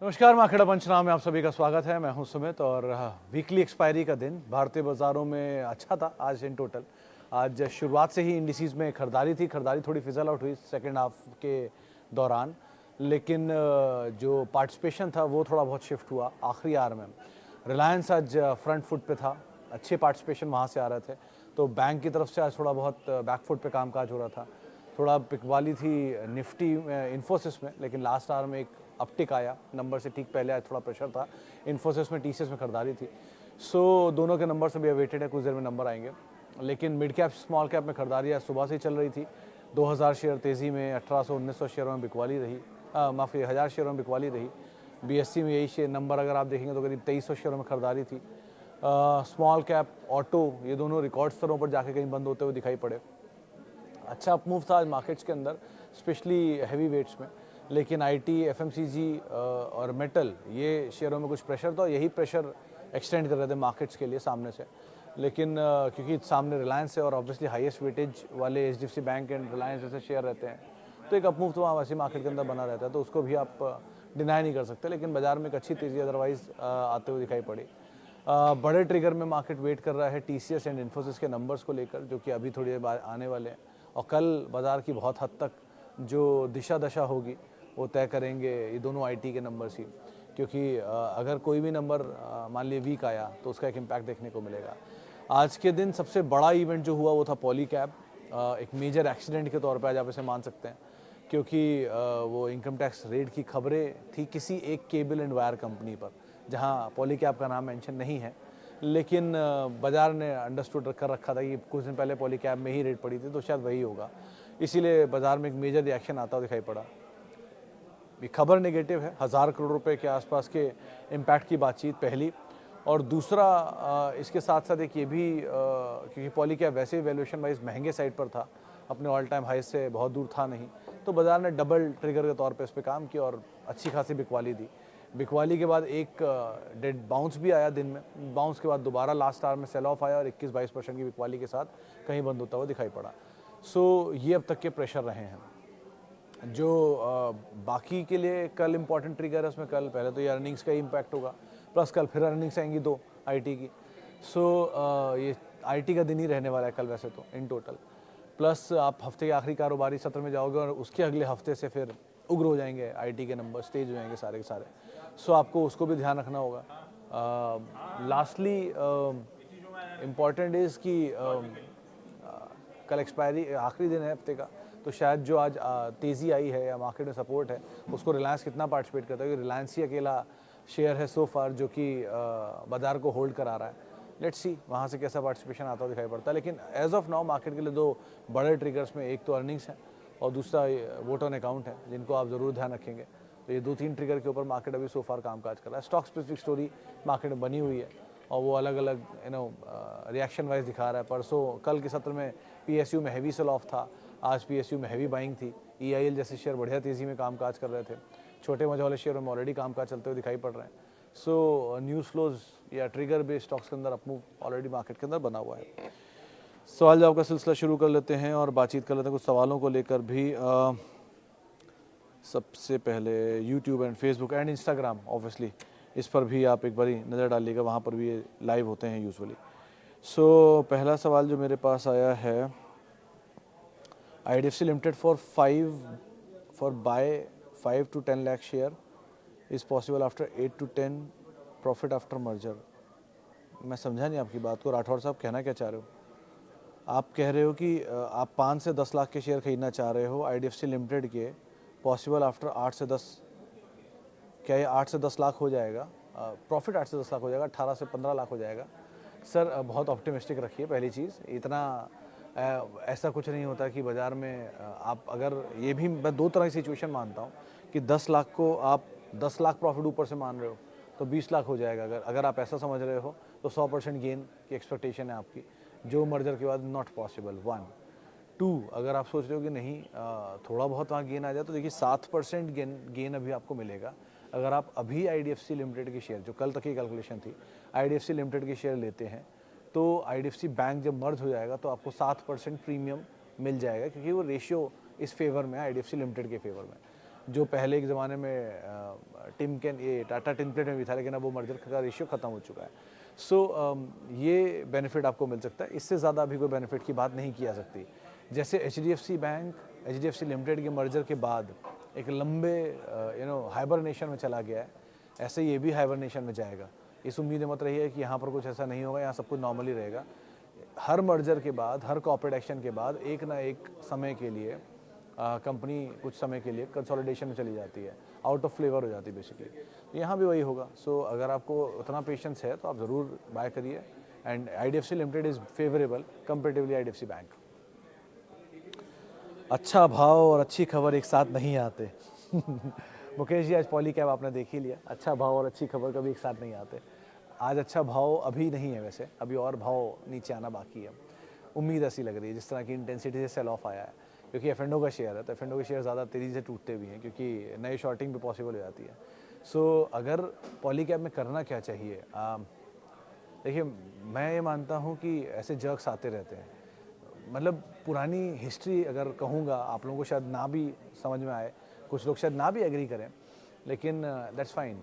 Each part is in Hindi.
नमस्कार, मार्केट पंचनाम में आप सभी का स्वागत है। मैं हूं सुमित और वीकली एक्सपायरी का दिन भारतीय बाजारों में अच्छा था आज इन टोटल। आज शुरुआत से ही इंडिसेस में खरीदारी थोड़ी फिजल आउट हुई सेकेंड हाफ के दौरान, लेकिन जो पार्टिसिपेशन था वो थोड़ा बहुत शिफ्ट हुआ आखिरी आवर में। रिलायंस आज फ्रंट फुट पे था, अच्छे पार्टिसिपेशन वहाँ से आ रहे थे, तो बैंक की तरफ से आज थोड़ा बहुत बैक फुट पे कामकाज हो रहा था। थोड़ा पिक वाली थी निफ्टी इन्फोसिस में, लेकिन लास्ट आवर में एक अपटिक आया नंबर से ठीक पहले। आज थोड़ा प्रेशर था इन्फोसिस में, टीसीएस में खरीदारी थी। सो दोनों के नंबर से भी अवेटेड है, कुछ देर में नंबर आएंगे। लेकिन मिड कैप स्मॉल कैप में खरीदारी आज सुबह से ही चल रही थी। 2000 शेयर तेज़ी में, 1800-1900 शेयरों में बिकवाली रही, माफ़ी 1000 शेयरों में बिकवाली रही। बीएससी में यही शेयर नंबर अगर आप देखेंगे तो करीब 2300 शेयरों में खरीदारी थी। स्मॉल कैप, ऑटो, ये दोनों रिकॉर्ड स्तरों पर जाके कहीं बंद होते हुए दिखाई पड़े। अच्छा अपमूव था आज मार्केट्स के अंदर, स्पेशली हैवी वेट्स में। लेकिन आईटी, एफएमसीजी और मेटल, ये शेयरों में कुछ प्रेशर था, यही प्रेशर एक्सटेंड कर रहे थे मार्केट्स के लिए सामने से। लेकिन क्योंकि सामने रिलायंस है और ऑब्वियसली हाईएस्ट वेटेज वाले एचडीएफसी बैंक एंड रिलायंस जैसे शेयर रहते हैं, तो एक अपमूव तो वहाँ वैसे मार्केट के अंदर बना रहता है, तो उसको भी आप डिनाई नहीं कर सकते। लेकिन बाजार में एक अच्छी तेज़ी अदरवाइज आते हुए दिखाई पड़ी। बड़े ट्रिगर में मार्केट वेट कर रहा है टीसीएस एंड इन्फोसिस के नंबर्स को लेकर, जो कि अभी थोड़ी देर बाद आने वाले हैं। और कल बाज़ार की बहुत हद तक जो दिशा दशा होगी वो तय करेंगे ये दोनों आईटी के नंबर्स ही, क्योंकि अगर कोई भी नंबर मान लीजिए वीक आया तो उसका एक इम्पैक्ट देखने को मिलेगा। आज के दिन सबसे बड़ा इवेंट जो हुआ वो था पॉलीकैब, एक मेजर एक्सीडेंट के तौर पे आज आप इसे मान सकते हैं, क्योंकि वो इनकम टैक्स रेट की खबरें थी किसी एक केबल एंड वायर कंपनी पर, जहां पॉलीकैब का नाम मेंशन नहीं है। लेकिन बाजार ने अंडरस्टूड कर रखा था कि कुछ दिन पहले पॉलीकैब में ही रेट पड़ी थी, तो शायद वही होगा, इसीलिए बाजार में एक मेजर रिएक्शन आता हुआ दिखाई पड़ा। ये खबर नेगेटिव है, 1000 करोड़ रुपए के आसपास के इम्पैक्ट की बातचीत पहली। और दूसरा इसके साथ साथ एक ये भी, क्योंकि पॉलीकैब वैसे ही वैल्यूएशन वाइज महंगे साइड पर था, अपने ऑल टाइम हाई से बहुत दूर था नहीं, तो बाजार ने डबल ट्रिगर के तौर पे इस पर काम किया और अच्छी खासी बिकवाली दी। बिकवाली के बाद एक डेड बाउंस भी आया दिन में, बाउंस के बाद दोबारा लास्ट आवर में सेल ऑफ आया और 21-22% की बिकवाली के साथ कहीं बंद होता हुआ दिखाई पड़ा। सो ये अब तक के प्रेशर रहे हैं। जो बाकी के लिए कल इंपॉर्टेंट ट्रिगर है, उसमें कल पहले तो ये अर्निंग्स का ही इम्पैक्ट होगा, प्लस कल फिर अर्निंग्स आएंगी 2 आईटी की। सो ये आईटी का दिन ही रहने वाला है कल वैसे तो इन टोटल। प्लस आप हफ्ते के आखिरी कारोबारी सत्र में जाओगे और उसके अगले हफ्ते से फिर उग्र हो जाएंगे आईटी के नंबर, तेज हो जाएंगे सारे के सारे। सो आपको उसको भी ध्यान रखना होगा। लास्टली इम्पॉर्टेंट इज़ कि कल एक्सपायरी आखिरी दिन है हफ्ते का, तो शायद जो आज तेज़ी आई है या मार्केट में सपोर्ट है, उसको रिलायंस कितना पार्टिसिपेट करता है, क्योंकि रिलायंस ही अकेला शेयर है सो फार जो कि बाजार को होल्ड करा रहा है। लेट्स सी वहाँ से कैसा पार्टिसिपेशन आता हुआ दिखाई पड़ता है। लेकिन एज ऑफ नाउ मार्केट के लिए 2 बड़े ट्रिगर्स में, एक तो अर्निंग्स है और दूसरा वोट ऑन अकाउंट है, जिनको आप ज़रूर ध्यान रखेंगे। तो ये 2-3 ट्रिगर के ऊपर मार्केट अभी सो फार कामकाज कर रहा है। स्टॉक स्पेसिफिक स्टोरी मार्केट में बनी हुई है और वो अलग अलग रिएक्शन वाइज दिखा रहा है। परसों कल के सत्र में पीएसयू में हैवी सेल ऑफ था, आज पीएसयू में हैवी बाइंग थी। ईआईएल जैसे शेयर बढ़िया तेज़ी में कामकाज कर रहे थे, छोटे मझोले वाले शेयरों में ऑलरेडी कामकाज चलते हुए दिखाई पड़ रहे हैं। सो न्यूज़ फ्लोज या ट्रिगर बेस्ड स्टॉक्स के अंदर अपमूव ऑलरेडी मार्केट के अंदर बना हुआ है। सवाल जवाब का सिलसिला शुरू कर लेते हैं और बातचीत कर लेते हैं कुछ सवालों को लेकर भी। सबसे पहले YouTube and Facebook and Instagram obviously, इस पर भी आप एक बारी नज़र डालिएगा, वहाँ पर भी ये लाइव होते हैं यूजुअली। सो पहला सवाल जो मेरे पास आया है, IDFC Limited for buy 5 to 10 lakh share is possible after 8 to 10 profit after merger। मैं समझा नहीं आपकी बात को, राठौर साहब कहना क्या चाह रहे हो? आप कह रहे हो कि आप 5 से 10 लाख के शेयर खरीदना चाह रहे हो IDFC Limited के, पॉसिबल आफ्टर 8 से 10, क्या ये 8 से 10 लाख हो जाएगा? प्रॉफिट 8 से 10 लाख हो जाएगा, 18 से 15 लाख हो जाएगा? सर बहुत ऑप्टिमिस्टिक रखिए पहली चीज़, इतना ऐसा कुछ नहीं होता कि बाज़ार में आप अगर, ये भी मैं 2 तरह की सिचुएशन मानता हूँ कि 10 लाख को आप 10 लाख प्रॉफिट ऊपर से मान रहे हो तो 20 लाख हो जाएगा। अगर आप ऐसा समझ रहे हो तो 100% गेन की एक्सपेक्टेशन है आपकी, जो मर्जर के बाद नॉट पॉसिबल। 1 2 अगर आप सोच रहे हो कि नहीं थोड़ा बहुत वहाँ गेन आ जाए, तो देखिए 7% गेन अभी आपको मिलेगा अगर आप अभी IDFC लिमिटेड के शेयर, जो कल तक की कैलकुलेशन थी, IDFC लिमिटेड के शेयर लेते हैं। तो IDFC बैंक जब मर्ज हो जाएगा तो आपको 7% प्रीमियम मिल जाएगा, क्योंकि वो रेशियो इस फेवर में है, IDFC लिमिटेड के फेवर में। जो पहले एक ज़माने में टिमकेन ये टाटा टिनप्लेट में भी था, लेकिन अब वो मर्जर का रेशियो ख़त्म हो चुका है। सो ये बेनिफिट आपको मिल सकता है, इससे ज़्यादा अभी कोई बेनिफिट की बात नहीं की जा सकती। जैसे HDFC बैंक HDFC लिमिटेड के मर्जर के बाद एक लंबे हाइबरनेशन में चला गया है, ऐसे ये भी हाइबरनेशन में जाएगा। इस उम्मीद मत रही है कि यहाँ पर कुछ ऐसा नहीं होगा, यहाँ सब कुछ नॉर्मली रहेगा। हर मर्जर के बाद, हर कॉर्पोरेट एक्शन के बाद एक ना एक समय के लिए कंपनी कुछ समय के लिए कंसोलिडेशन में चली जाती है, आउट ऑफ फ्लेवर हो जाती है बेसिकली। यहाँ भी वही होगा। सो अगर आपको उतना पेशेंस है तो आप ज़रूर बाय करिए। And IDFC limited is favourable comparatively IDFC bank. अच्छा भाव और अच्छी खबर एक साथ नहीं आते। मुकेश जी, आज पॉली कैब आपने देख ही लिया, अच्छा भाव और अच्छी खबर कभी एक साथ नहीं आते। आज अच्छा भाव अभी नहीं है, वैसे अभी और भाव नीचे आना बाकी है। उम्मीद ऐसी लग रही है, जिस तरह की इंटेंसिटी से सेल ऑफ आया है, क्योंकि F&O का शेयर है, तो F&O के शेयर ज़्यादा तेज़ी से टूटते भी हैं, क्योंकि नई शॉर्टिंग भी पॉसिबल हो जाती है। सो अगर पॉली कैब में करना क्या चाहिए, देखिए मैं ये मानता हूँ कि ऐसे जर्क्स आते रहते हैं। मतलब पुरानी हिस्ट्री अगर कहूँगा, आप लोगों को शायद ना भी समझ में आए, कुछ लोग शायद ना भी एग्री करें, लेकिन दैट्स फाइन।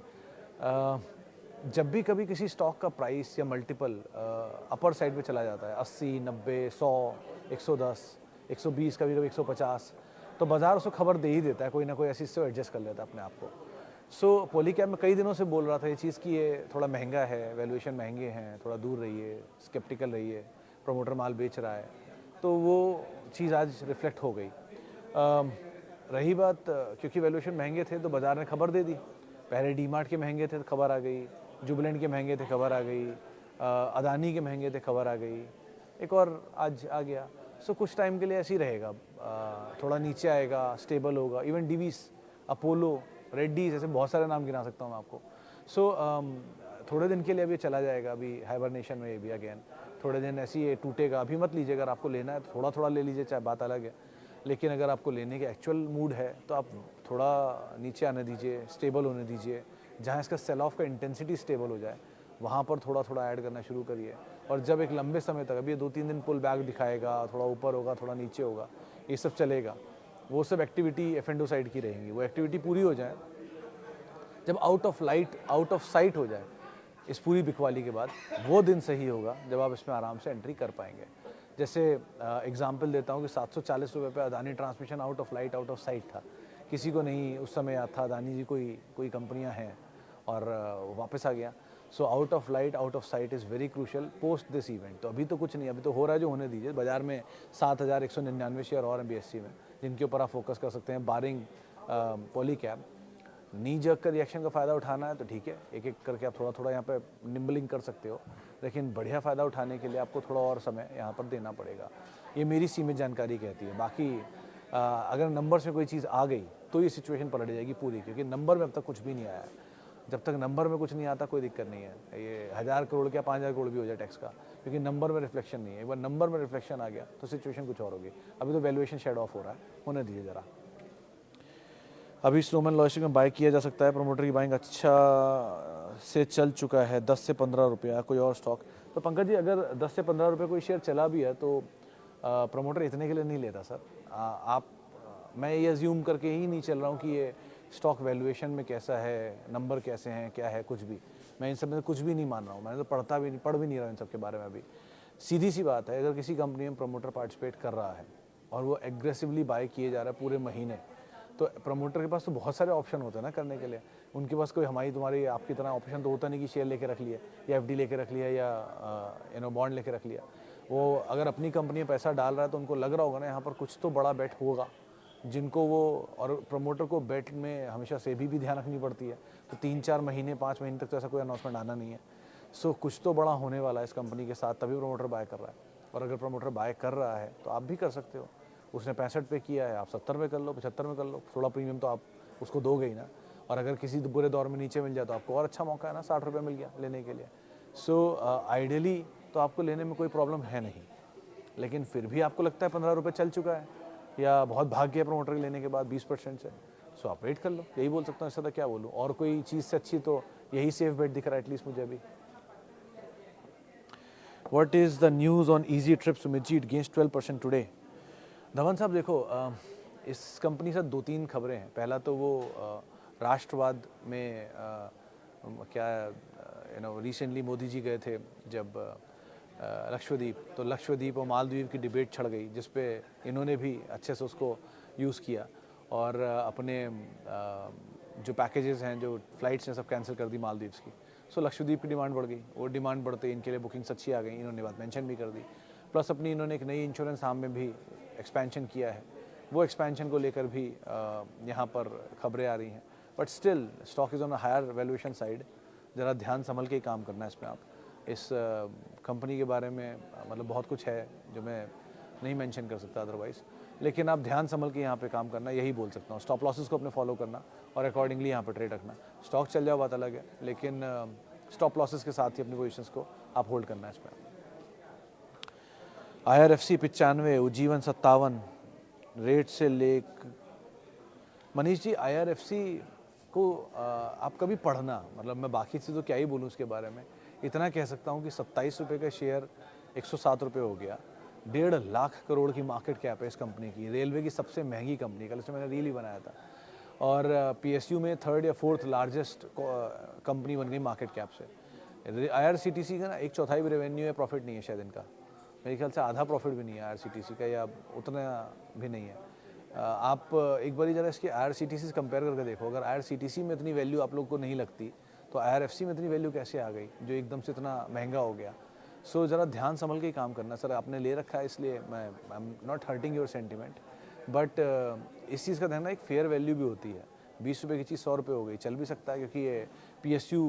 जब भी कभी किसी स्टॉक का प्राइस या मल्टीपल अपर साइड पे चला जाता है, 80, 90, 100, 110, 120, कभी कभी 150, तो बाजार उसको खबर दे ही देता है, कोई ना कोई ऐसी से एडजस्ट कर लेता है अपने आप को। सो पॉली कैब में कई दिनों से बोल रहा था ये चीज़ कि ये थोड़ा महंगा है, वैल्यूएशन महंगे हैं, थोड़ा दूर रहिए, स्केप्टिकल रहिए, प्रमोटर माल बेच रहा है, तो वो चीज़ आज रिफ्लेक्ट हो गई। रही बात, क्योंकि वैल्यूएशन महंगे थे तो बाजार ने खबर दे दी। पहले डीमार्ट के महंगे थे तो खबर आ गई, जुबिलेंट के महंगे थे खबर आ गई, अदानी के महंगे थे खबर आ गई, एक और आज आ गया। सो कुछ टाइम के लिए ऐसे ही रहेगा, थोड़ा नीचे आएगा, स्टेबल होगा। इवन डिवीस, अपोलो, रेड्डीज, ऐसे बहुत सारे नाम गिना सकता हूँ मैं आपको। सो थोड़े दिन के लिए अभी चला जाएगा, अभी हाइबरनेशन में भी अगेन थोड़े दिन ऐसे ही टूटेगा। अभी मत लीजिए, अगर आपको लेना है तो थोड़ा थोड़ा ले लीजिए, चाहे बात अलग है, लेकिन अगर आपको लेने के एक्चुअल मूड है तो आप थोड़ा नीचे आने दीजिए, स्टेबल होने दीजिए। जहाँ इसका सेल ऑफ का इंटेंसिटी स्टेबल हो जाए, वहाँ पर थोड़ा थोड़ा ऐड करना शुरू करिए। और जब एक लंबे समय तक, अभी 2-3 दिन पुल बैक दिखाएगा, थोड़ा ऊपर होगा, थोड़ा नीचे होगा, ये सब चलेगा, वो सब एक्टिविटी F&O साइड की रहेंगी। वो एक्टिविटी पूरी हो जाए, जब आउट ऑफ साइट हो जाए इस पूरी बिकवाली के बाद, वो दिन सही होगा जब आप इसमें आराम से एंट्री कर पाएंगे। जैसे एग्जांपल देता हूँ कि 740 रुपये पे Adani transmission out of site था, किसी को नहीं उस समय याद था अदानी जी कोई कंपनियां हैं, और वापस आ गया। So out of site is very crucial post this event. तो अभी तो कुछ नहीं, अभी तो हो रहा है जो होने दीजिए। बाजार में 7,199 शेयर और हैं BSE में, जिनके ऊपर आप फोकस कर सकते हैं, बारिंग पॉली कैब। नी जग का रिएक्शन का फ़ायदा उठाना है तो ठीक है, एक एक करके आप थोड़ा थोड़ा यहाँ पे निम्बलिंग कर सकते हो, लेकिन बढ़िया फ़ायदा उठाने के लिए आपको थोड़ा और समय यहाँ पर देना पड़ेगा। ये मेरी सीमित जानकारी कहती है। बाकी अगर नंबर्स में कोई चीज़ आ गई तो ये सिचुएशन पलट जाएगी पूरी, क्योंकि नंबर में अब तक कुछ भी नहीं आया। जब तक नंबर में कुछ नहीं आता कोई दिक्कत नहीं है, ये 1000 करोड़ क्या 5000 करोड़ भी हो जाए टैक्स का, क्योंकि नंबर में रिफ्लेक्शन नहीं है। एक बार नंबर में रिफ्लेक्शन आ गया तो सिचुएशन कुछ और होगी। अभी तो वैल्यूएशन शेड ऑफ हो रहा है, होने दीजिए ज़रा। अभी स्नोमैन लॉजिस्टिक में बाय किया जा सकता है, प्रमोटर की बाइंग अच्छा से चल चुका है, 10 से 15 रुपया। कोई और स्टॉक? तो पंकज जी, अगर 10 से 15 रुपये कोई शेयर चला भी है तो प्रमोटर इतने के लिए नहीं लेता सर। मैं ये अज्यूम करके ही नहीं चल रहा हूँ कि ये स्टॉक वैल्यूएशन में कैसा है, नंबर कैसे हैं, क्या है, कुछ भी मैं इन सब में कुछ भी नहीं मान रहा हूँ। मैंने तो पढ़ भी नहीं रहा इन सब के बारे में अभी। सीधी सी बात है, अगर किसी कंपनी में प्रमोटर पार्टिसिपेट कर रहा है और वो एग्रेसिवली बाय किए जा रहा है पूरे महीने, तो प्रमोटर के पास तो बहुत सारे ऑप्शन होते हैं ना करने के लिए। उनके पास कोई हमारी तुम्हारी आपकी तरह ऑप्शन तो होता नहीं कि शेयर लेके रख लिया या FD लेके रख लिया या बॉन्ड लेके रख लिया। वो अगर अपनी कंपनी में पैसा डाल रहा है तो उनको लग रहा होगा ना यहाँ पर कुछ तो बड़ा बेट होगा, जिनको वो, और प्रमोटर को बेट में हमेशा सेबी भी ध्यान रखनी पड़ती है, तो 3-4 महीने 5 महीने तक तो ऐसा कोई अनाउंसमेंट आना नहीं है। सो कुछ तो बड़ा होने वाला है इस कंपनी के साथ, तभी प्रमोटर बाय कर रहा है। और अगर प्रमोटर बाय कर रहा है तो आप भी कर सकते हो। उसने 65 पे किया है, आप 70 में कर लो, 75 में कर लो, थोड़ा प्रीमियम तो आप उसको दोगे ही ना। और अगर किसी बुरे दौर में नीचे मिल जाए तो आपको और अच्छा मौका है ना, 60 रुपये मिल गया लेने के लिए। सो आइडियली तो आपको लेने में कोई प्रॉब्लम है नहीं, लेकिन फिर भी आपको लगता है 15 रुपये चल चुका है या बहुत भाग गया प्रमोटर के लेने के बाद 20% से, सो आप वेट कर लो, यही बोल सकता हूँ। इससे तो क्या बोलूँ, और कोई चीज़ से अच्छी तो यही सेफ बेट दिख रहा है एटलीस्ट मुझे अभी। What is the news on easy trips? Sumit ji, it gains 12% today. Dhawan साहब देखो, इस कंपनी से 2-3 खबरें हैं। पहला तो वो राष्ट्रवाद में क्या रिसेंटली मोदी जी गए थे जब लक्षद्वीप, तो लक्षद्वीप और मालदीव की डिबेट छिड़ गई, जिस पे इन्होंने भी अच्छे से उसको यूज़ किया और अपने जो पैकेजेस हैं, जो फ़्लाइट्स हैं, सब कैंसिल कर दी मालदीव्स की। सो लक्षद्वीप की डिमांड बढ़ गई, वो डिमांड बढ़ते इनके लिए बुकिंग्स अच्छी आ गई, इन्होंने बात मेंशन भी कर दी। प्लस अपनी इन्होंने एक नई इंश्योरेंस आर्म में भी एक्सपेंशन किया है, वो एक्सपेंशन को लेकर भी यहाँ पर खबरें आ रही हैं। But still stock is on a higher valuation side. ज़रा ध्यान संभल के ही काम करना है इसमें। आप इस कंपनी के बारे में मतलब बहुत कुछ है जो मैं नहीं मेंशन कर सकता अदरवाइज़, लेकिन आप ध्यान संभल के यहाँ पे काम करना, यही बोल सकता हूँ। स्टॉप लॉसेस को अपने फॉलो करना और अकॉर्डिंगली यहाँ पे ट्रेड रखना। स्टॉक चल जाओ बात अलग है, लेकिन स्टॉप लॉसेस के साथ ही अपनी पोजीशंस को आप होल्ड करना है इसमें। IRFC 95, उज्जीवन 57, रेट से मनीष जी IRFC को आप कभी पढ़ना, मतलब मैं बाकी चीज़ तो क्या ही बोलूँ उसके बारे में। इतना कह सकता हूँ कि 27 रुपये का शेयर 107 रुपये हो गया। 1.5 लाख करोड़ की मार्केट कैप है इस कंपनी की, रेलवे की सबसे महंगी कंपनी। कल से मैंने रील ही बनाया था। और PSU में 3rd या 4th लार्जेस्ट कंपनी बन गई मार्केट कैप से। IRCTC का ना 1/4 भी रेवेन्यू या प्रॉफिट नहीं है शायद इनका, मेरे ख्याल से आधा प्रॉफिट भी नहीं है IRCTC का, या उतना भी नहीं है। आप एक बार ज़रा इसके IRCTC से कंपेयर करके देखो। अगर IRCTC में इतनी वैल्यू आप लोग को नहीं लगती, तो IRFC में इतनी वैल्यू कैसे आ गई जो एकदम से इतना महंगा हो गया। सो ज़रा ध्यान संभल के ही काम करना। सर आपने ले रखा है इसलिए मैं I am not hurting your sentiment, but इस चीज़ का ध्यान एक फेयर वैल्यू भी होती है। 20 रुपये की चीज़ 100 रुपये हो गई, चल भी सकता है, क्योंकि ये PSU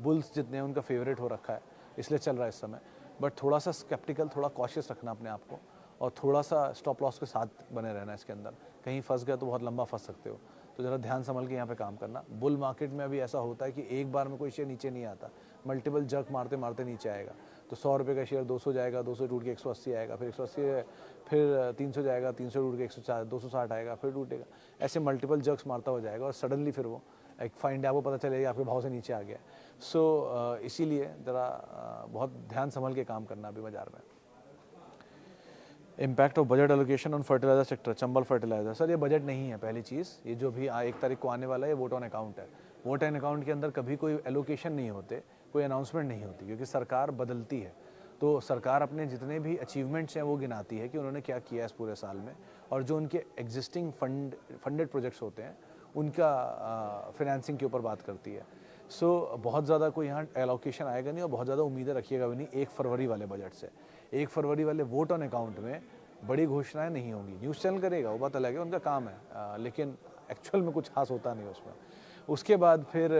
बुल्स जितने हैं उनका फेवरेट हो रखा है, इसलिए चल रहा है इस समय। बट थोड़ा सा स्केप्टिकल, थोड़ा कॉशियस रखना अपने आप को, और थोड़ा सा स्टॉप लॉस के साथ बने रहना इसके अंदर। कहीं फंस गए तो बहुत लंबा फंस सकते हो, तो ज़रा ध्यान संभल के यहाँ पे काम करना। बुल मार्केट में अभी ऐसा होता है कि एक बार में कोई शेयर नीचे नहीं आता, मल्टीपल जर्क मारते मारते नीचे आएगा। तो 100 रुपये का शेयर 200 जाएगा, 200 टूट के 180 आएगा, फिर 180 फिर 300 जाएगा, 300 टूट के 140 260 आएगा, फिर टूटेगा। ऐसे मल्टीपल जर्क्स मारता हो जाएगा और सडनली फिर वो एक फाइन डे आपको पता चलेगा आपके भाव से नीचे आ गया। सो इसीलिए ज़रा बहुत ध्यान संभल के काम करना अभी बाजार में। Impact of budget allocation on fertiliser sector, Chambal fertiliser. Sir ये बजट नहीं है पहली चीज़, ये जो भी 1 तारीख को आने वाला है ये वोट ऑन अकाउंट है। वोट ऑन अकाउंट के अंदर कभी कोई एलोकेशन नहीं होते, कोई अनाउंसमेंट नहीं होती, क्योंकि सरकार बदलती है। तो सरकार अपने जितने भी अचीवमेंट्स हैं वो गिनाती है कि उन्होंने क्या किया इस पूरे साल में, और जो उनके एग्जिस्टिंग फंडेड प्रोजेक्ट्स होते हैं उनका फिनेंसिंग के ऊपर बात करती है। सो बहुत ज़्यादा कोई यहाँ एलोकेशन आएगा नहीं, और बहुत ज़्यादा उम्मीदें रखिएगा भी नहीं 1 फरवरी वाले बजट से। 1 फरवरी वाले वोट ऑन अकाउंट में बड़ी घोषणाएं नहीं होंगी। न्यूज़ चैनल करेगा, वो बात अलग है, उनका काम है, लेकिन एक्चुअल में कुछ खास होता नहीं उसमें। उसके बाद फिर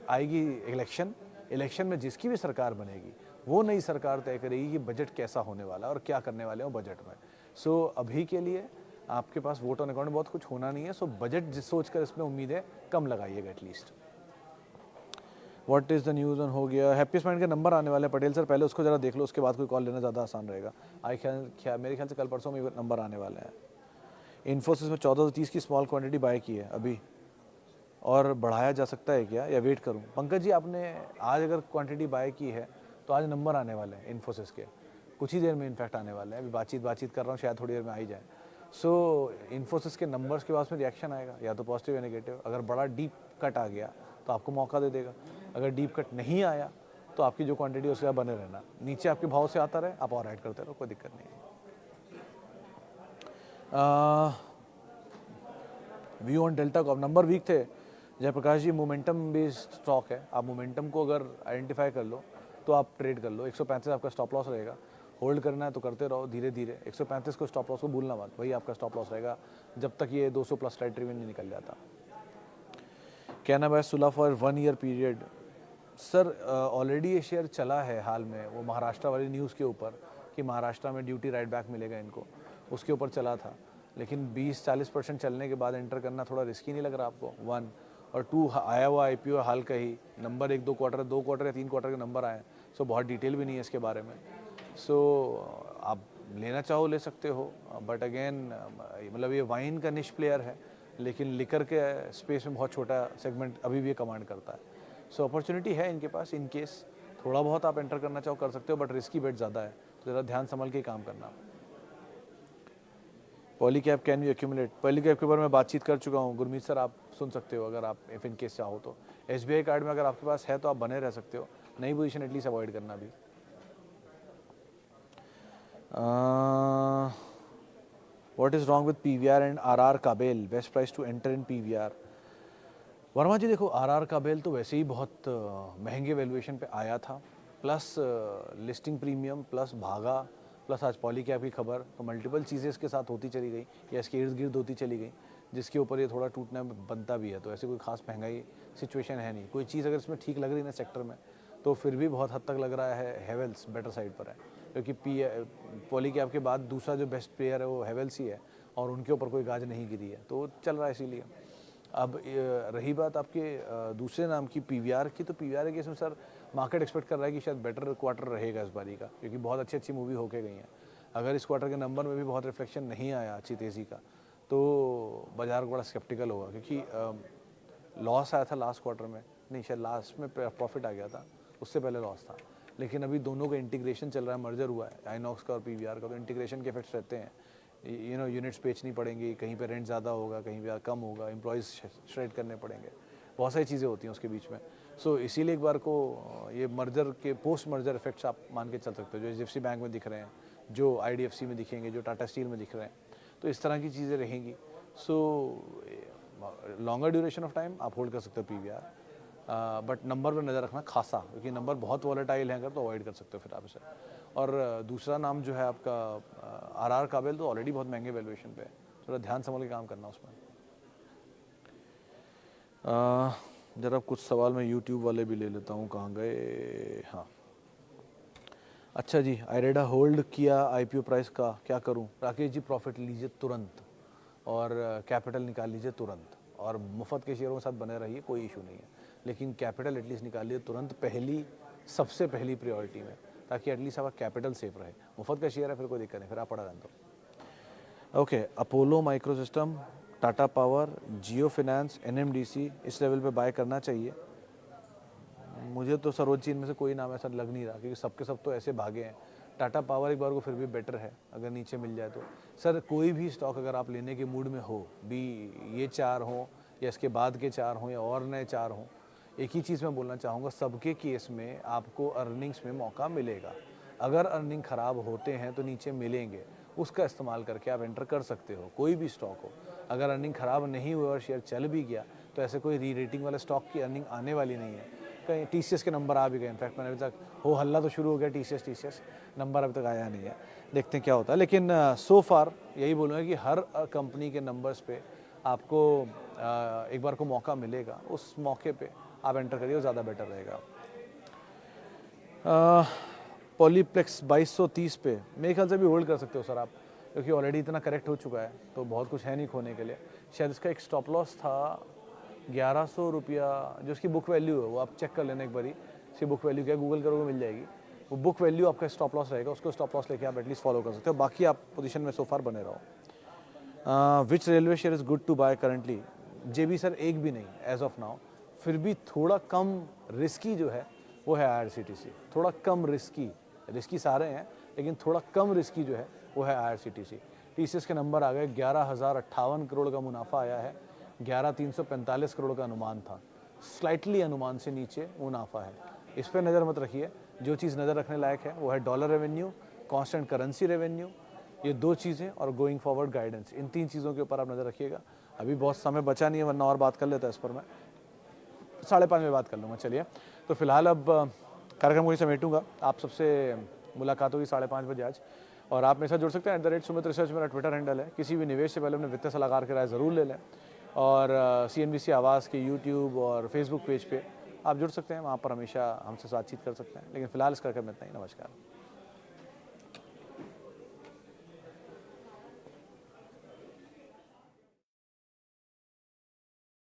आएगी इलेक्शन। इलेक्शन में जिसकी भी सरकार बनेगी वो नई सरकार तय करेगी कि बजट कैसा होने वाला है और क्या करने वाले हो बजट में। सो अभी के लिए आपके पास वोट ऑन अकाउंट में बहुत कुछ होना नहीं है। सो बजट जिस सोच कर इसमें उम्मीदें कम लगाइएगा at least. What is the news on हो गया। हैप्पी स्माइंड के नंबर आने वाले हैं पटेल सर, पहले उसको जरा देख लो, उसके बाद कोई कॉल लेना ज़्यादा आसान रहेगा। मेरे ख्याल से कल परसों में नंबर आने वाले हैं। इन्फोसिस में 1430 की स्मॉल क्वांटिटी बाय की है अभी, और बढ़ाया जा सकता है क्या, या वेट करूं? पंकज जी आपने आज अगर क्वांटिटी बाय की है तो आज नंबर आने वाले हैं इन्फोसिस के, कुछ ही देर में इनफैक्ट आने वाले हैं। अभी बातचीत कर रहा हूँ, शायद थोड़ी देर में आ ही जाए। सो इन्फोसिस के नंबर्स के बाद में रिएक्शन आएगा, या तो पॉजिटिव या नेगेटिव। अगर बड़ा डीप कट आ गया तो आपको मौका दे देगा, अगर डीप कट नहीं आया तो आपकी जो क्वांटिटी है उसके साथ बने रहना। नीचे आपके भाव से आता रहे, आप और ऐड करते रहो, कोई दिक्कत नहीं है। View on Delta Corp, number weak थे Jayaprakash ji. Momentum based stock है, आप मोमेंटम को अगर आइडेंटिफाई कर लो तो आप ट्रेड कर लो। 135 आपका स्टॉप लॉस रहेगा, होल्ड करना है तो करते रहो धीरे धीरे। 135 को स्टॉप लॉस को भूलना मत, वही आपका स्टॉप लॉस रहेगा जब तक ये 200 प्लस टेरिटरी नहीं निकल जाता। कहना बाय सुला for 1 year period. Sir already ये शेयर चला है हाल में, वो महाराष्ट्र वाली न्यूज़ के ऊपर कि महाराष्ट्र में ड्यूटी राइट बैक मिलेगा इनको, उसके ऊपर चला था। लेकिन 20-40% चलने के बाद एंटर करना थोड़ा रिस्की नहीं लग रहा आपको? 1 और 2 आया हुआ IPO हाल का ही, नंबर 1-2 क्वार्टर, 2 क्वार्टर या 3 क्वार्टर के नंबर आए। सो बहुत डिटेल भी नहीं है इसके बारे में। सो आप लेना चाहो ले सकते हो, बट अगेन मतलब ये वाइन का निश प्लेयर है, लेकिन लिकर के स्पेस में बहुत छोटा सेगमेंट अभी भी ये कमांड करता है। सो अपॉर्चुनिटी है इनके पास, इन केस थोड़ा बहुत आप एंटर करना चाहो कर सकते हो, बट रिस्की बेट ज़्यादा है, तो ज़रा ध्यान संभल के काम करना। Poly cap can you accumulate, poly cap के ऊपर मैं बातचीत कर चुका हूँ। गुरमीत सर आप सुन सकते हो अगर आप इफ इन केस चाहो तो। SBI कार्ड में अगर आपके पास है तो आप बने रह सकते हो, नई पोजीशन एटलीस्ट अवॉइड करना भी। What is wrong with PVR and RR Kabel, best price to enter in PVR? Verma ji देखो, RR काबेल तो वैसे ही बहुत महंगे वैल्यूएशन पे आया था, प्लस लिस्टिंग प्रीमियम, प्लस भागा, प्लस आज पॉली कैप की खबर, तो मल्टीपल चीज़ें इसके साथ होती चली गई या इसके इर्द गिर्द होती चली गई, जिसके ऊपर ये थोड़ा टूटना बनता भी है। तो ऐसे कोई खास महंगाई सिचुएशन है नहीं। कोई चीज़ अगर इसमें ठीक लग रही है ना सेक्टर में, तो फिर भी बहुत हद तक लग रहा है हेवेल्स बेटर साइड पर है, क्योंकि पॉली कैप के बाद दूसरा जो बेस्ट प्लेयर है वो हेवेल्स ही है, और उनके ऊपर कोई गाज नहीं गिरी है, तो चल रहा है इसीलिए। अब रही बात आपके दूसरे नाम की PVR की, तो PVR के इसमें सर मार्केट एक्सपेक्ट कर रहा है कि शायद बेटर क्वार्टर रहेगा इस बारी का, क्योंकि बहुत अच्छी अच्छी मूवी होके गई हैं। अगर इस क्वार्टर के नंबर में भी बहुत रिफ्लेक्शन नहीं आया अच्छी तेज़ी का, तो बाजार बड़ा स्केप्टिकल होगा, क्योंकि लॉस आया था लास्ट क्वार्टर में, नहीं शायद लास्ट में प्रॉफिट आ गया था, उससे पहले लॉस था। लेकिन अभी दोनों का इंटीग्रेशन चल रहा है, मर्जर हुआ है आइनॉक्स का और PVR का, तो इंटीग्रेशन के इफेक्ट्स रहते हैं। यूनिट्स बेचनी पड़ेंगी, कहीं पे रेंट ज़्यादा होगा, कहीं पे कम होगा, एम्प्लॉयज़ श्रेड करने पड़ेंगे, बहुत सारी चीज़ें होती हैं उसके बीच में। सो इसीलिए एक बार को ये मर्जर के पोस्ट मर्जर इफेक्ट्स आप मान के चल सकते हो, जो HDFC बैंक में दिख रहे हैं, जो IDFC में दिखेंगे, जो टाटा स्टील में दिख रहे हैं, तो इस तरह की चीज़ें रहेंगी। सो लॉन्गर ड्यूरेशन ऑफ टाइम आप होल्ड कर सकते हो PVR, बट नंबर पर नज़र रखना खासा, क्योंकि नंबर बहुत वॉलेटाइल है अगर, तो अवॉइड कर सकते हो फिर आप इसे। और दूसरा नाम जो है आपका RR काबेल, तो ऑलरेडी बहुत महंगे वैल्यूएशन पे है, थोड़ा ध्यान संभल के काम करना उसमें। जरा कुछ सवाल मैं YouTube वाले भी ले लेता हूँ, कहाँ गए? हाँ, अच्छा जी, आईरेडा होल्ड किया IPO प्राइस का, क्या करूँ? राकेश जी प्रॉफिट लीजिए तुरंत, और कैपिटल निकाल लीजिए तुरंत, और मुफ्त के शेयरों के साथ बने रहिए, कोई इशू नहीं है, लेकिन कैपिटल एटलीस्ट निकालिए तुरंत, सबसे पहली प्रायोरिटी में, ताकि एटलीस्ट आपका कैपिटल सेफ रहे। मुफ्त का शेयर है फिर कोई दिक्कत नहीं, फिर आप पड़ा रहने दो। Okay, Apollo microsystem, Tata power, Jio finance, NMDC इस लेवल पे बाय करना चाहिए। मुझे तो सरोज जी इनमें से कोई नाम ऐसा लग नहीं रहा, क्योंकि सबके सब तो ऐसे भागे हैं। टाटा पावर एक बार को फिर भी बेटर है अगर नीचे मिल जाए तो। सर कोई भी स्टॉक अगर आप लेने के मूड में हो, भी ये 4 हों या इसके बाद के 4 हों या और नए 4 हों, एक ही चीज़ मैं बोलना चाहूँगा, सबके केस में आपको अर्निंग्स में मौका मिलेगा। अगर अर्निंग ख़राब होते हैं तो नीचे मिलेंगे, उसका इस्तेमाल करके आप एंटर कर सकते हो, कोई भी स्टॉक हो। अगर अर्निंग ख़राब नहीं हुई और शेयर चल भी गया, तो ऐसे कोई री रेटिंग वाले स्टॉक की अर्निंग आने वाली नहीं है। कहीं TCS के नंबर आ भी गए, इनफैक्ट मैंने अभी तक हो हल्ला तो शुरू हो गया TCS नंबर अभी तक आया नहीं है, देखते हैं क्या होता है। लेकिन सो फार यही बोलूँगा कि हर कंपनी के नंबर्स पे आपको एक बार को मौका मिलेगा, उस मौके पे आप एंटर करिए, वो ज़्यादा बेटर रहेगा। पॉलीप्लेक्स 2230 पे मेरे ख्याल से भी होल्ड कर सकते हो सर आप, क्योंकि ऑलरेडी इतना करेक्ट हो चुका है, तो बहुत कुछ है नहीं खोने के लिए। शायद इसका एक स्टॉप लॉस था 1100 रुपया, जो उसकी बुक वैल्यू है वो आप चेक कर लेना एक बारी, इसकी बुक वैल्यू क्या, गूगल करोगे मिल जाएगी, वो बुक वैल्यू आपका स्टॉप लॉस रहेगा, उसको स्टॉप लॉस लेके आप एटलीस्ट फॉलो कर सकते हो, बाकी आप पोजीशन में सोफार बने रहो। Which railway share is good to buy currently? JB sir एक भी नहीं एज ऑफ नाउ, फिर भी थोड़ा कम रिस्की जो है वो है IRCTC, थोड़ा कम रिस्की सारे हैं, लेकिन थोड़ा कम रिस्की जो है वो है IRCTC। TCS के नंबर आ गए, 11,058 करोड़ का मुनाफा आया है, 11,345 करोड़ का अनुमान था, स्लाइटली अनुमान से नीचे मुनाफा है। इस पर नज़र मत रखिए, जो चीज़ नज़र रखने लायक है वो है dollar revenue, constant currency revenue, ये 2 चीज़ें, और गोइंग फॉरवर्ड गाइडेंस, इन 3 चीज़ों के ऊपर आप नज़र रखिएगा। अभी बहुत समय बचा नहीं है, वरना और बात कर लेता है इस पर, मैं 5:30 में बात कर लूँगा। चलिए, तो फिलहाल अब कार्यक्रम को ही समेटूंगा, आप सबसे मुलाकात होगी 5:30 बजे आज, और आप मेरे साथ जुड़ सकते हैं @सुमित रिसर्च मेरा ट्विटर हैंडल है। किसी भी निवेश से पहले अपने वित्तीय सलाहकार की राय ज़रूर ले लें, और CNBC आवाज़ के YouTube और Facebook पेज पे आप जुड़ सकते हैं, वहाँ पर हमेशा हमसे बातचीत कर सकते हैं। लेकिन फिलहाल इस कार्यक्रम में इतना ही, नमस्कार।